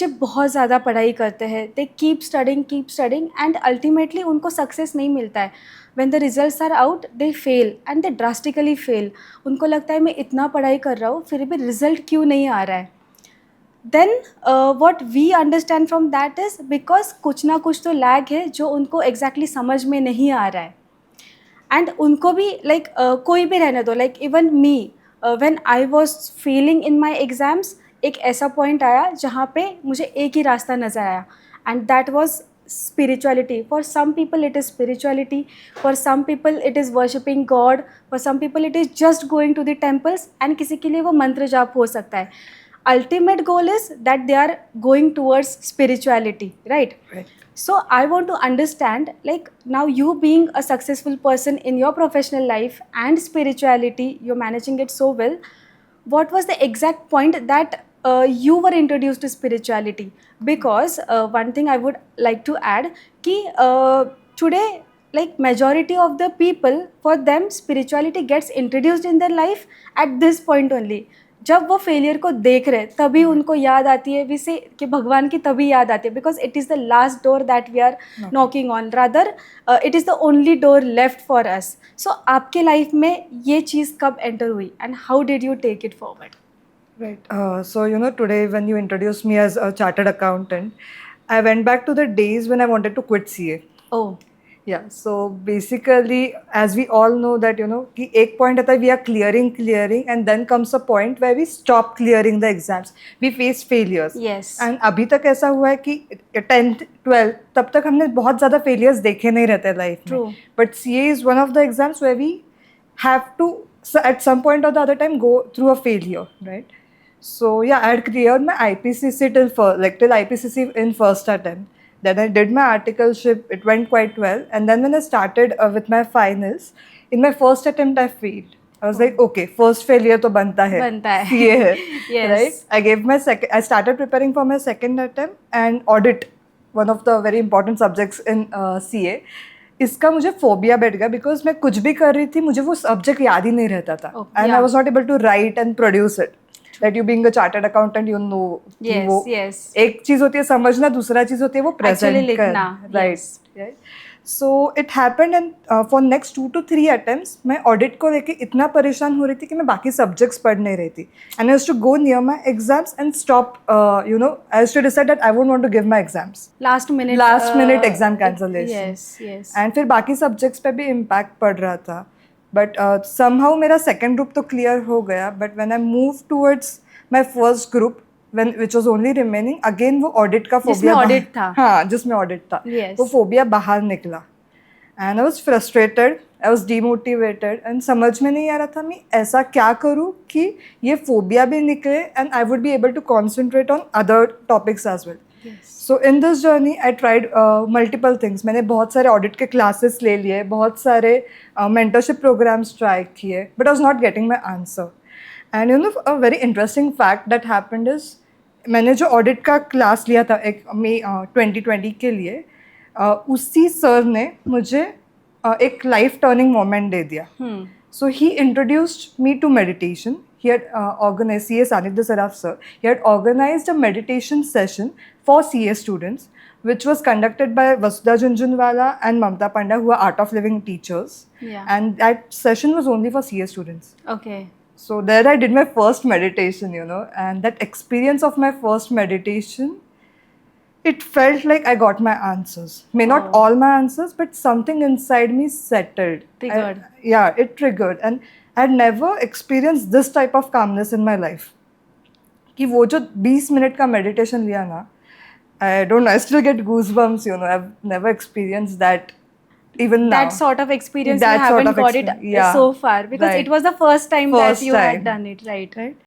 बहुत ज़्यादा पढ़ाई करते हैं, they keep studying and ultimately उनको सक्सेस नहीं मिलता है. When the results are out they fail and they drastically fail. उनको लगता है मैं इतना पढ़ाई कर रहा हूँ फिर भी रिजल्ट क्यों नहीं आ रहा है. Then what we understand from that is because कुछ ना कुछ तो लैग है जो उनको एग्जैक्टली समझ में नहीं आ रहा है. एंड उनको भी लाइक कोई भी रहने दो, like even me when I was Fehling in my exams, एक ऐसा पॉइंट आया जहाँ पे मुझे एक ही रास्ता नज़र आया and that was spirituality. For some people it is spirituality, for some people it is worshipping God, for some people it is just going to the temples, and किसी के लिए वो मंत्र जाप हो सकता है. Ultimate goal is that they are going towards spirituality, right? Right. So I want to understand, like, now you being a successful person in your professional life and spirituality, you're managing it so well. What was the exact point that you were introduced to spirituality? Because one thing I would like to add, कि today, like majority of the people, for them spirituality gets introduced in their life at this point only. जब वो failure को देख रहे तभी उनको याद आती है विसे कि भगवान की तभी याद आती है, because it is the last door that we are knocking on, rather it is the only door left for us. So आपके लाइफ में ये चीज़ कब एंटर हुई and how did you take it forward? Right. So, today when you introduced me as a chartered accountant, I went back to the days when I wanted to quit CA. Oh. Yeah. So basically, as we all know that, कि एक point आता है we are clearing, and then comes a point where we stop clearing the exams. We face failures. Yes. And अभी तक ऐसा हुआ है कि 10th, 12th तब तक हमने बहुत ज़्यादा failures देखे नहीं रहते लाइफ में. True. But CA is one of the exams where we have to, at some point or the other time, go through a failure, right? So yeah, I had cleared my IPCC till IPCC in first attempt. Then I did my articleship. It went quite well. And then when I started with my finals, in my first attempt I failed. I was like, okay, first failure to banta hai. CA hai. Yes. Right? I started preparing for my second attempt and audit, one of the very important subjects in CA. इसका मुझे phobia बैठ गया because मैं कुछ भी कर रही थी मुझे वो सब्जेक्ट याद ही नहीं रहता था and I was not able to write and produce it. That you being a chartered accountant, you know, yes. एक चीज होती है समझना, दूसरा चीज होती है वो present करना, right? Right. So it happened and for next 2 to 3 attempts मैं audit को लेके इतना परेशान हो रही थी कि मैं बाकी subjects पढ़ नहीं रही थी. And I used to go near my exams and stop. I used to decide that I won't want to give my exams. Last minute exam cancellation. Yes. And फिर बाकी subjects पे भी impact पड़ रहा था. But somehow मेरा second group तो clear हो गया. But when I moved towards my first group, which was only remaining, again वो audit का phobia जिसमें audit था. हाँ, जिसमें audit था. Yes. वो phobia बाहर निकला. And I was frustrated, I was demotivated, and समझ में नहीं आ रहा था मैं ऐसा क्या करूँ कि ये phobia भी निकले and I would be able to concentrate on other topics as well. Yes. So in this journey I tried multiple things. मैंने बहुत सारे audit के classes ले लिए, बहुत सारे mentorship programs try किए, but I was not getting my answer. And a very interesting fact that happened is मैंने जो audit का class लिया था एक मई 2020 के लिए, उसी sir ने मुझे एक life turning moment दे दिया. So he introduced me to meditation. He had organized, CA Sanidhya Saraf sir, he had organized a meditation session for CA students, which was conducted by Vasudha Junjunwala and Mamta Panda, who are Art of Living teachers. Yeah. And that session was only for CA students. Okay. So there I did my first meditation, and that experience of my first meditation, it felt like I got my answers. May not all my answers, but something inside me settled. Triggered. It triggered. And I had never experienced this type of calmness in my life. कि वो जो 20 minute का meditation लिया ना, I don't know, I still get goosebumps, I've never experienced that even now. That sort of experience That you sort haven't of got it experience, yeah. so far because Right. it was the first time that First you time. had done it, right?